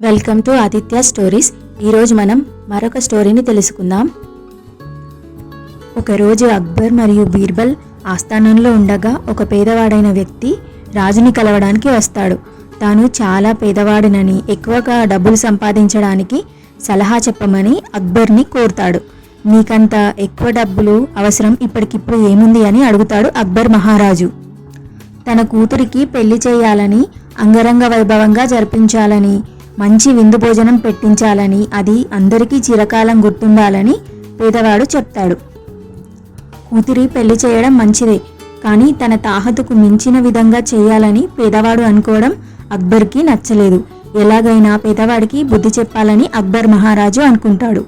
Welcome to Aditya stories. ఈరోజు మనం మరొక స్టోరీని తెలుసుకుందాం. ఒకరోజు అక్బర్ మరియు బీర్బల్ ఆస్థానంలో ఉండగా ఒక పేదవాడైన వ్యక్తి రాజుని కలవడానికి వస్తాడు. తాను చాలా పేదవాడినని, ఎక్కువగా డబ్బులు సంపాదించడానికి సలహా చెప్పమని అక్బర్ని కోరుతాడు. నీకంత ఎక్కువ డబ్బులు అవసరం ఇప్పటికిప్పుడు ఏముంది అని అడుగుతాడు అక్బర్ మహారాజు. తన కూతురికి పెళ్లి చేయాలని, అంగరంగ వైభవంగా జరిపించాలని, మంచి విందు భోజనం పెట్టించాలని, అది అందరికీ చిరకాలం గుర్తుండాలని పేదవాడు చెప్తాడు. కూతురి పెళ్లి చేయడం మంచిదే, కానీ తన తాహతుకు మించిన విధంగా చేయాలని పేదవాడు అనుకోవడం అక్బర్కి నచ్చలేదు. ఎలాగైనా పేదవాడికి బుద్ధి చెప్పాలని అక్బర్ మహారాజు అనుకుంటాడు.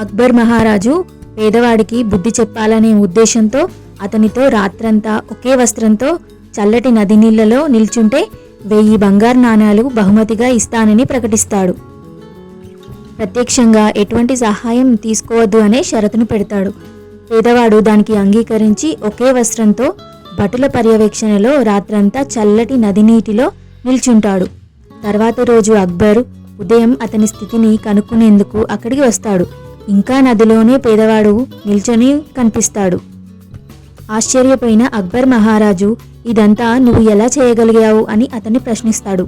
అక్బర్ మహారాజు పేదవాడికి బుద్ధి చెప్పాలనే ఉద్దేశంతో అతనితో రాత్రంతా ఒకే వస్త్రంతో చల్లటి నది నీళ్లలో నిల్చుంటే 1000 బంగారు నాణాలు బహుమతిగా ఇస్తానని ప్రకటిస్తాడు. ప్రత్యక్షంగా ఎటువంటి సహాయం తీసుకోవద్దు అనే షరతును పెడతాడు. పేదవాడు దానికి అంగీకరించి ఒకే వస్త్రంతో భటుల పర్యవేక్షణలో రాత్రంతా చల్లటి నది నీటిలో నిల్చుంటాడు. తర్వాత రోజు అక్బర్ ఉదయం అతని స్థితిని కనుక్కునేందుకు అక్కడికి వస్తాడు. ఇంకా నదిలోనే పేదవాడు నిల్చొని కనిపిస్తాడు. ఆశ్చర్యపోయిన అక్బర్ మహారాజు, ఇదంతా నువ్వు ఎలా చేయగలిగావు అని అతన్ని ప్రశ్నిస్తాడు.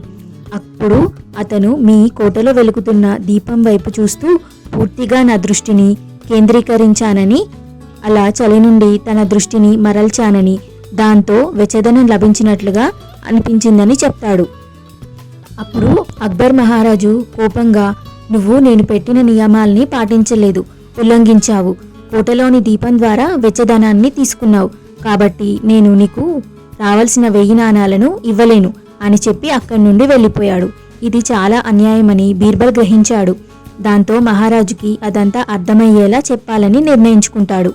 అప్పుడు అతను, మీ కోటలో వెలుగుతున్న దీపం వైపు చూస్తూ పూర్తిగా నా దృష్టిని కేంద్రీకరించానని, అలా చలి నుండి తన దృష్టిని మరల్చానని, దాంతో వెచ్చదనం లభించినట్లుగా అనిపించిందని చెప్తాడు. అప్పుడు అక్బర్ మహారాజు కోపంగా, నువ్వు నేను పెట్టిన నియమాల్ని పాటించలేదు, ఉల్లంఘించావు. కోటలోని దీపం ద్వారా వెచ్చదనాన్ని తీసుకున్నావు, కాబట్టి నేను నీకు రావాల్సిన 1000 నాణాలను ఇవ్వలేను అని చెప్పి అక్కడి నుండి వెళ్ళిపోయాడు. ఇది చాలా అన్యాయమని బీర్బల్ గ్రహించాడు. దాంతో మహారాజుకి అదంతా అర్థమయ్యేలా చెప్పాలని నిర్ణయించుకుంటాడు.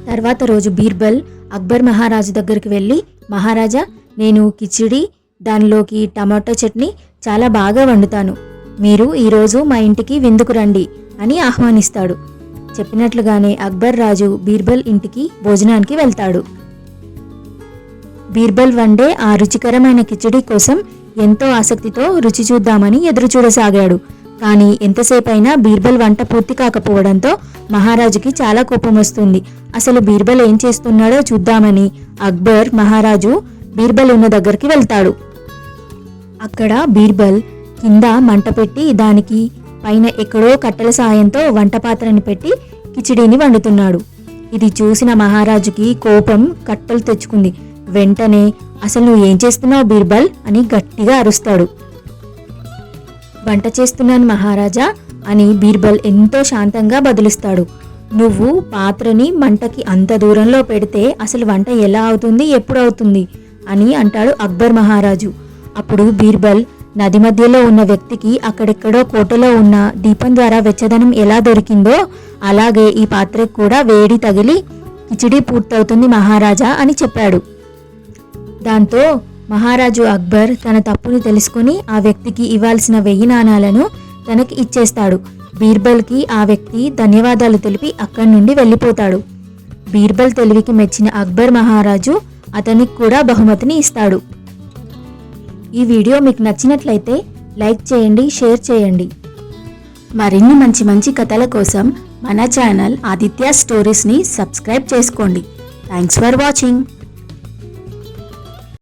తర్వాత రోజు బీర్బల్ అక్బర్ మహారాజు దగ్గరికి వెళ్ళి, మహారాజా, నేను కిచిడి, దానిలోకి టమాటో చట్నీ చాలా బాగా వండుతాను. మీరు ఈరోజు మా ఇంటికి విందుకు రండి అని ఆహ్వానిస్తాడు. చెప్పినట్లుగానే అక్బర్ రాజు బీర్బల్ ఇంటికి భోజనానికి వెళ్తాడు. బీర్బల్ వండే ఆ రుచికరమైన కిచడీ కోసం ఎంతో ఆసక్తితో రుచి చూద్దామని ఎదురు చూడసాగాడు. కానీ ఎంతసేపైనా బీర్బల్ వంట పూర్తి కాకపోవడంతో మహారాజుకి చాలా కోపం వస్తుంది. అసలు బీర్బల్ ఏం చేస్తున్నాడో చూద్దామని అక్బర్ మహారాజు బీర్బల్ ఉన్న దగ్గరికి వెళ్తాడు. అక్కడ బీర్బల్ కింద మంట పెట్టి దానికి పైన ఎక్కడో కట్టెల సాయంతో వంట పాత్రని పెట్టి కిచిడీని వండుతున్నాడు. ఇది చూసిన మహారాజుకి కోపం కట్టలు తెచ్చుకుంది. వెంటనే, అసలు నువ్వు ఏం చేస్తున్నావు బీర్బల్ అని గట్టిగా అరుస్తాడు. వంట చేస్తున్నాను మహారాజా అని బీర్బల్ ఎంతో శాంతంగా బదులిస్తాడు. నువ్వు పాత్రని మంటకి అంత దూరంలో పెడితే అసలు వంట ఎలా అవుతుంది, ఎప్పుడు అవుతుంది అని అంటాడు అక్బర్ మహారాజు. అప్పుడు బీర్బల్, నది మధ్యలో ఉన్న వ్యక్తికి అక్కడెక్కడో కోటలో ఉన్న దీపం ద్వారా వెచ్చదనం ఎలా దొరికిందో అలాగే ఈ పాత్రకు కూడా వేడి తగిలి కిచిడీ పూర్తవుతుంది మహారాజా అని చెప్పాడు. దాంతో మహారాజు అక్బర్ తన తప్పుని తెలుసుకుని ఆ వ్యక్తికి ఇవ్వాల్సిన 1000 నాణాలను తనకి ఇచ్చేస్తాడు. బీర్బల్కి ఆ వ్యక్తి ధన్యవాదాలు తెలిపి అక్కడి నుండి వెళ్ళిపోతాడు. బీర్బల్ తెలివికి మెచ్చిన అక్బర్ మహారాజు అతనికి కూడా బహుమతిని ఇస్తాడు. ఈ వీడియో మీకు నచ్చినట్లయితే లైక్ చేయండి, షేర్ చేయండి. మరిన్ని మంచి మంచి కథల కోసం మన ఛానల్ ఆదిత్య స్టోరీస్ని సబ్స్క్రైబ్ చేసుకోండి. Thanks for watching.